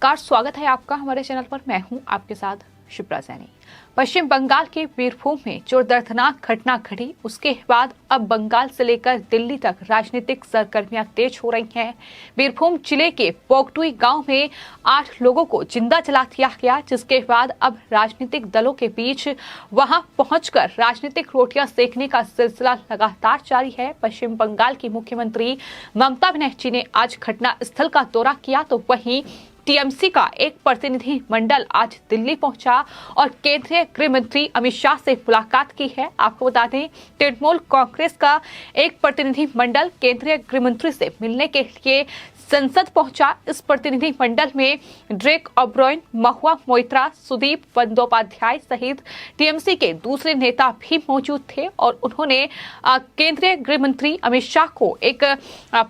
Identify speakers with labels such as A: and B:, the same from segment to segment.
A: नमस्कार, स्वागत है आपका हमारे चैनल पर। मैं हूं आपके साथ शिप्रा सैनी। पश्चिम बंगाल के बीरभूम में जो दर्दनाक घटना घटी, उसके बाद अब बंगाल से लेकर दिल्ली तक राजनीतिक सरगर्मियां तेज हो रही हैं। बीरभूम जिले के पोगटुई गांव में 8 लोगों को जिंदा जला दिया गया, जिसके बाद अब राजनीतिक दलों के बीच वहां पहुंचकर राजनीतिक रोटियां सेकने का सिलसिला लगातार जारी है। पश्चिम बंगाल की मुख्यमंत्री ममता बनर्जी ने आज घटना स्थल का दौरा किया, तो वहीं टीएमसी का एक प्रतिनिधि मंडल आज दिल्ली पहुंचा और केंद्रीय गृह मंत्री अमित शाह से मुलाकात की है। आपको बता दें, तृणमूल कांग्रेस का एक प्रतिनिधि मंडल केंद्रीय गृह मंत्री से मिलने के लिए संसद पहुंचा। इस प्रतिनिधि मंडल में ड्रेक ओब्रायन, महुआ मोइत्रा, सुदीप बंदोपाध्याय सहित टीएमसी के दूसरे नेता भी मौजूद थे और उन्होंने केंद्रीय गृह मंत्री अमित शाह को एक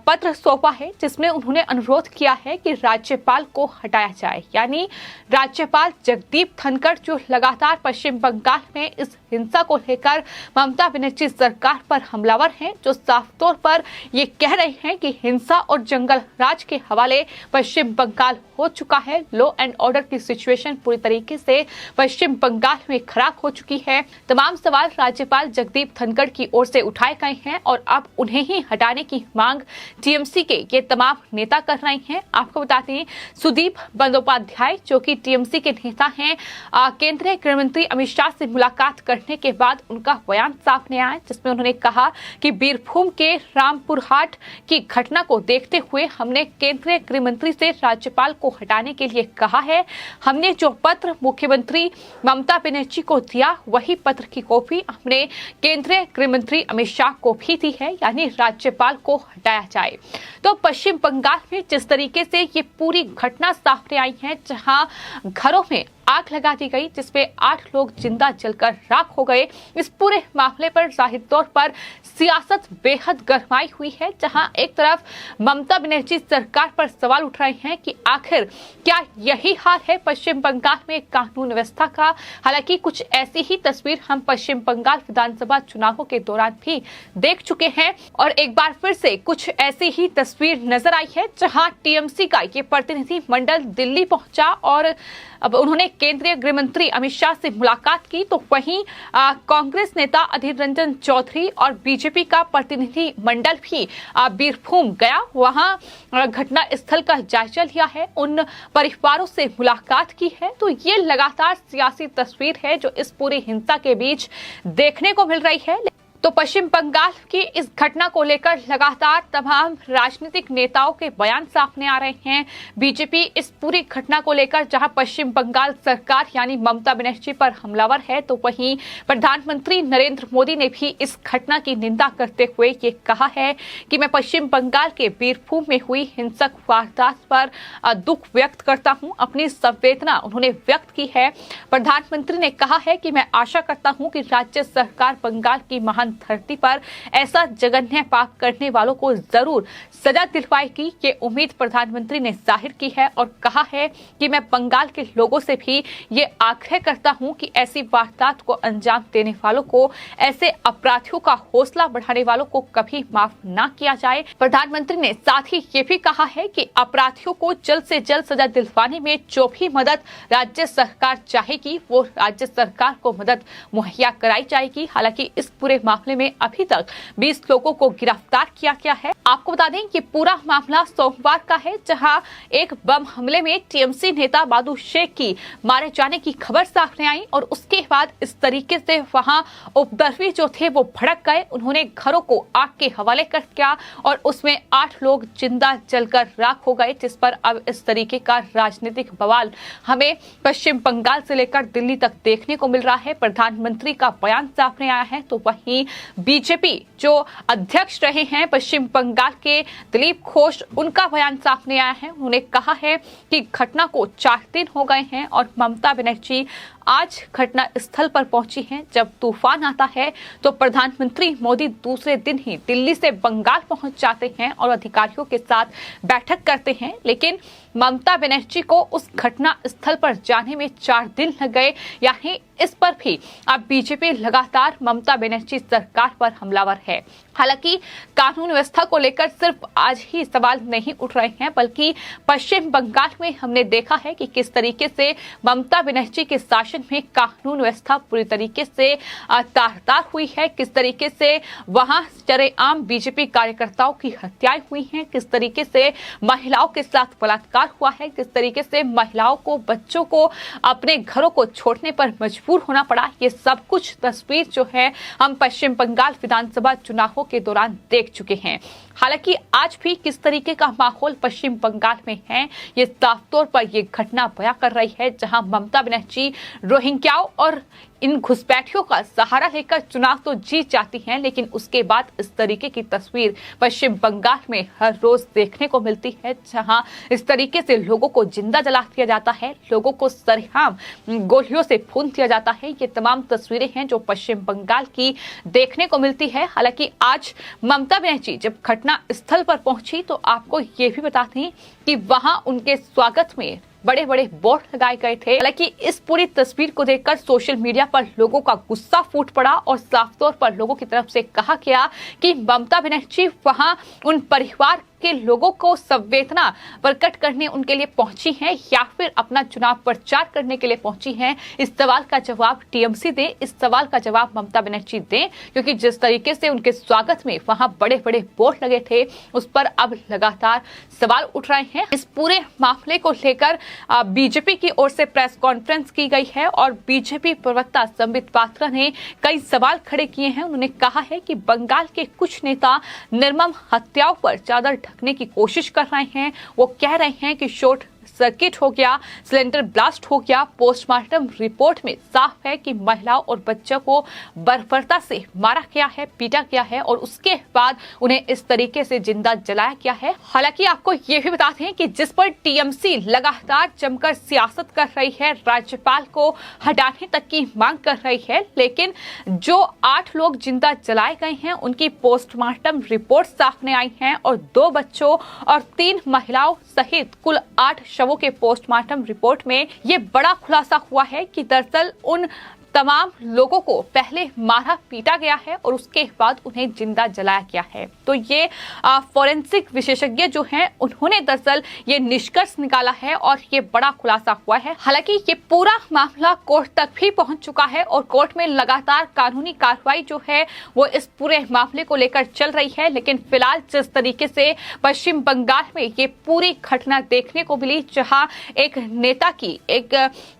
A: पत्र सौंपा है, जिसमें उन्होंने अनुरोध किया है कि राज्यपाल को हटाया जाए। यानी राज्यपाल जगदीप धनखड़ जो लगातार पश्चिम बंगाल में इस हिंसा को लेकर ममता बनर्जी सरकार पर हमलावर हैं, जो साफ तौर पर ये कह रहे हैं कि हिंसा और जंगल राज के हवाले पश्चिम बंगाल हो चुका है। लॉ एंड ऑर्डर की सिचुएशन पूरी तरीके से पश्चिम बंगाल में खराब हो चुकी है। तमाम सवाल राज्यपाल जगदीप धनखड़ की ओर से उठाए गए हैं और अब उन्हें ही हटाने की मांग टीएमसी के ये तमाम नेता कर रहे हैं। आपको बताते हैं, सुदीप बंदोपाध्याय जो कि टीएमसी के नेता हैं, केंद्रीय गृह मंत्री अमित शाह से मुलाकात करने के बाद उनका बयान सामने आया, जिसमें उन्होंने कहा कि बीरभूम के रामपुरहाट की घटना को देखते हुए हमने केंद्रीय गृह मंत्री से राज्यपाल को हटाने के लिए कहा है। हमने जो पत्र मुख्यमंत्री ममता बनर्जी को दिया, वही पत्र की कॉपी हमने केंद्रीय गृह मंत्री अमित शाह को भी दी है, यानी राज्यपाल को हटाया जाए। तो पश्चिम बंगाल में जिस तरीके से ये पूरी घटना सामने आई है, जहां घरों में आग लगा दी गई, जिसमें 8 लोग जिंदा जलकर राख हो गए, इस पूरे मामले पर जाहिर तौर पर सियासत बेहद गरमाई हुई है। जहां एक तरफ ममता बनर्जी सरकार पर सवाल उठ रहे हैं कि आखिर क्या यही हाल है पश्चिम बंगाल में कानून व्यवस्था का। हालांकि कुछ ऐसी ही तस्वीर हम पश्चिम बंगाल विधानसभा चुनावों के दौरान भी देख चुके हैं और एक बार फिर से कुछ ऐसी ही तस्वीर नजर आई है, जहां टीएमसी का ये प्रतिनिधि मंडल दिल्ली पहुंचा और अब उन्होंने केंद्रीय गृह मंत्री अमित शाह से मुलाकात की। तो वहीं कांग्रेस नेता अधीर रंजन चौधरी और बीजेपी का प्रतिनिधि मंडल भी बीरभूम गया, वहां घटना स्थल का जायजा लिया है, उन परिवारों से मुलाकात की है। तो ये लगातार सियासी तस्वीर है जो इस पूरी हिंसा के बीच देखने को मिल रही है। तो पश्चिम बंगाल की इस घटना को लेकर लगातार तमाम राजनीतिक नेताओं के बयान सामने आ रहे हैं। बीजेपी इस पूरी घटना को लेकर जहां पश्चिम बंगाल सरकार यानी ममता बनर्जी पर हमलावर है, तो वहीं प्रधानमंत्री नरेंद्र मोदी ने भी इस घटना की निंदा करते हुए ये कहा है कि मैं पश्चिम बंगाल के बीरभूम में हुई हिंसक वारदात पर दुख व्यक्त करता हूं। अपनी संवेदना उन्होंने व्यक्त की है। प्रधानमंत्री ने कहा है कि मैं आशा करता हूं कि राज्य सरकार बंगाल की महान धरती पर ऐसा जघन्य पाप करने वालों को जरूर सजा दिलवाएगी। ये उम्मीद प्रधानमंत्री ने जाहिर की है और कहा है कि मैं बंगाल के लोगों से भी ये आग्रह करता हूं कि ऐसी वारदात को अंजाम देने वालों को, ऐसे अपराधियों का हौसला बढ़ाने वालों को कभी माफ ना किया जाए। प्रधानमंत्री ने साथ ही ये भी कहा है कि अपराधियों को जल्द से जल्द सजा दिलवाने में जो भी मदद राज्य सरकार चाहेगी, वो राज्य सरकार को मदद मुहैया कराई जाएगी। हालांकि इस पूरे मामले में अभी तक 20 लोगों को गिरफ्तार किया गया है। आपको बता दें कि पूरा मामला सोमवार का है, जहां एक बम हमले में टीएमसी नेता बादू शेख की मारे जाने की खबर सामने आई और उसके बाद इस तरीके से वहां उपद्रवी जो थे वो भड़क गए। उन्होंने घरों को आग के हवाले कर दिया और उसमें 8 लोग जिंदा जलकर राख हो गए, जिस पर अब इस तरीके का राजनीतिक बवाल हमें पश्चिम बंगाल से लेकर दिल्ली तक देखने को मिल रहा है। प्रधानमंत्री का बयान सामने आया है, तो वहीं बीजेपी जो अध्यक्ष रहे हैं पश्चिम बंगाल के दिलीप घोष, उनका बयान सामने आया है। उन्होंने कहा है कि घटना को 4 दिन हो गए हैं और ममता बनर्जी आज घटना स्थल पर पहुंची हैं। जब तूफान आता है तो प्रधानमंत्री मोदी दूसरे दिन ही दिल्ली से बंगाल पहुंच जाते हैं और अधिकारियों के साथ बैठक करते हैं, लेकिन ममता बनर्जी को उस घटना स्थल पर जाने में 4 दिन लग गए। यानी इस पर भी अब बीजेपी लगातार ममता बनर्जी सरकार पर हमलावर है। हालांकि कानून व्यवस्था को लेकर सिर्फ आज ही सवाल नहीं उठ रहे हैं, बल्कि पश्चिम बंगाल में हमने देखा है कि किस तरीके से ममता बनर्जी के शासन में कानून व्यवस्था पूरी तरीके से तार-तार हुई है, किस तरीके से वहां सरेआम बीजेपी कार्यकर्ताओं की हत्याएं हुई हैं, किस तरीके से महिलाओं के साथ बलात्कार हुआ है, किस तरीके से महिलाओं को, बच्चों को अपने घरों को छोड़ने पर मजबूर होना पड़ा। ये सब कुछ तस्वीर जो है हम पश्चिम बंगाल विधानसभा चुनावों के दौरान देख चुके हैं। हालांकि आज भी किस तरीके का माहौल पश्चिम बंगाल में है, ये साफ तौर पर ये घटना बयां कर रही है, जहां ममता बनर्जी रोहिंग्याओं और इन घुसपैठियों का सहारा लेकर चुनाव तो जीत जाती हैं, लेकिन उसके बाद इस तरीके की तस्वीर पश्चिम बंगाल में हर रोज देखने को मिलती है, जहां इस तरीके से लोगों को जिंदा जला दिया जाता है, लोगों को सरेआम गोलियों से भून दिया जाता है। ये तमाम तस्वीरें हैं जो पश्चिम बंगाल की देखने को मिलती है। हालांकि आज ममता बनर्जी जब घटना स्थल पर पहुंची तो आपको ये भी बता दें कि वहां उनके स्वागत में बड़े बड़े बोर्ड लगाए गए थे। हालांकि इस पूरी तस्वीर को देखकर सोशल मीडिया पर लोगों का गुस्सा फूट पड़ा और साफ तौर पर लोगों की तरफ से कहा गया कि ममता बनर्जी वहां उन परिवार के लोगों को संवेदना प्रकट करने उनके लिए पहुंची हैं या फिर अपना चुनाव प्रचार करने के लिए पहुंची हैं। इस सवाल का जवाब टीएमसी दे, इस सवाल का जवाब ममता बनर्जी दें, क्योंकि जिस तरीके से उनके स्वागत में वहां बड़े बड़े बोर्ड लगे थे उस पर अब लगातार सवाल उठ रहे हैं। इस पूरे मामले को लेकर बीजेपी की ओर से प्रेस कॉन्फ्रेंस की गई है और बीजेपी प्रवक्ता संबित पात्रा ने कई सवाल खड़े किए हैं। उन्होंने कहा है कि बंगाल के कुछ नेता निर्मम हत्याओं पर चादर ढकने की कोशिश कर रहे हैं। वो कह रहे हैं कि शॉर्ट सर्किट हो गया, सिलेंडर ब्लास्ट हो गया। पोस्टमार्टम रिपोर्ट में साफ है कि महिलाओं और बच्चों को बर्बरता से मारा गया है, पीटा गया है और उसके बाद उन्हें इस तरीके से जिंदा जलाया गया है। हालांकि आपको ये भी बता दें कि जिस पर टीएमसी लगातार जमकर सियासत कर रही है, राज्यपाल को हटाने तक की मांग कर रही है, लेकिन जो 8 लोग जिंदा जलाए गए हैं उनकी पोस्टमार्टम रिपोर्ट सामने आई है और 2 बच्चों और 3 महिलाओं सहित कुल 8 शवों के पोस्टमार्टम रिपोर्ट में ये बड़ा खुलासा हुआ है कि दरअसल उन तमाम लोगों को पहले मारा पीटा गया है और उसके बाद उन्हें जिंदा जलाया गया है। तो ये फॉरेंसिक विशेषज्ञ जो हैं उन्होंने दरअसल ये निष्कर्ष निकाला है और ये बड़ा खुलासा हुआ है। हालांकि ये पूरा मामला कोर्ट तक भी पहुंच चुका है और कोर्ट में लगातार कानूनी कार्रवाई जो है वो इस पूरे मामले को लेकर चल रही है। लेकिन फिलहाल जिस तरीके से पश्चिम बंगाल में ये पूरी घटना देखने को मिली, जहाँ एक नेता की एक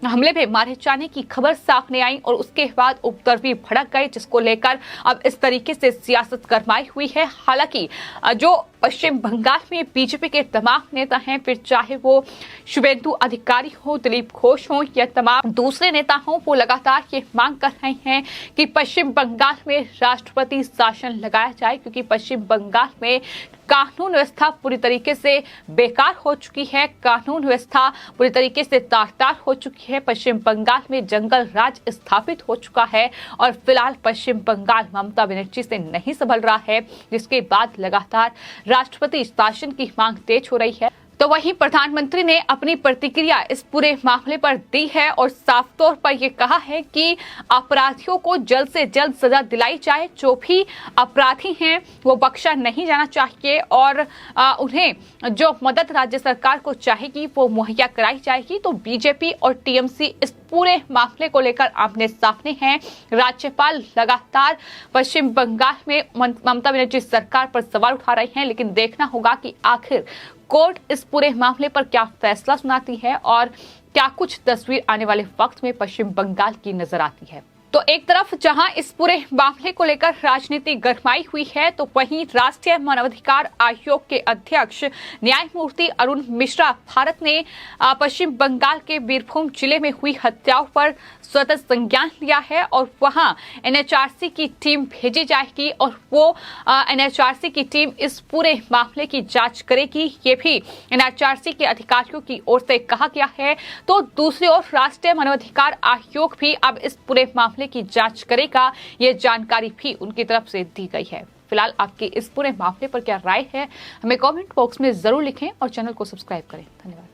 A: हमले में मारे जाने की खबर सामने आई और उसके बाद उपद्रवी भड़क गए, जिसको लेकर अब इस तरीके से सियासत गरमाई हुई है। हालांकि जो पश्चिम बंगाल में बीजेपी के तमाम नेता हैं, फिर चाहे वो शुभेंदु अधिकारी हो, दिलीप घोष हो या तमाम दूसरे नेता हो, वो लगातार ये मांग कर रहे हैं कि पश्चिम बंगाल में राष्ट्रपति शासन लगाया जाए, क्योंकि पश्चिम बंगाल में कानून व्यवस्था पूरी तरीके से बेकार हो चुकी है, कानून व्यवस्था पूरी तरीके से तार-तार हो चुकी है। पश्चिम बंगाल में जंगल राज स्थापित हो चुका है और फिलहाल पश्चिम बंगाल ममता बनर्जी से नहीं संभल रहा है, जिसके बाद लगातार राष्ट्रपति शासन की मांग तेज हो रही है। तो वहीं प्रधानमंत्री ने अपनी प्रतिक्रिया इस पूरे मामले पर दी है और साफ तौर पर यह कहा है कि अपराधियों को जल्द से जल्द सजा दिलाई जाए। जो भी अपराधी हैं वो बख्शा नहीं जाना चाहिए और उन्हें जो मदद राज्य सरकार को चाहेगी वो मुहैया कराई जाएगी। तो बीजेपी और टीएमसी इस पूरे मामले को लेकर आमने सामने हैं। राज्यपाल लगातार पश्चिम बंगाल में ममता बनर्जी सरकार पर सवाल उठा रही हैं, लेकिन देखना होगा कि आखिर कोर्ट इस पूरे मामले पर क्या फैसला सुनाती है और क्या कुछ तस्वीर आने वाले वक्त में पश्चिम बंगाल की नजर आती है। तो एक तरफ जहां इस पूरे मामले को लेकर राजनीति गरमाई हुई है, तो वहीं राष्ट्रीय मानवाधिकार आयोग के अध्यक्ष न्यायमूर्ति अरुण मिश्रा भारत ने पश्चिम बंगाल के बीरभूम जिले में हुई हत्याओं पर स्वतः संज्ञान लिया है और वहां एनएचआरसी की टीम भेजी जाएगी और वो एनएचआरसी की टीम इस पूरे मामले की जांच करेगी। ये भी एनएचआरसी के अधिकारियों की ओर से कहा गया है। तो दूसरी ओर राष्ट्रीय मानवाधिकार आयोग भी अब इस पूरे मामले की जांच करेगा, ये जानकारी भी उनकी तरफ से दी गई है। फिलहाल आपकी इस पूरे मामले पर क्या राय है, हमें कमेंट बॉक्स में जरूर लिखें और चैनल को सब्सक्राइब करें। धन्यवाद।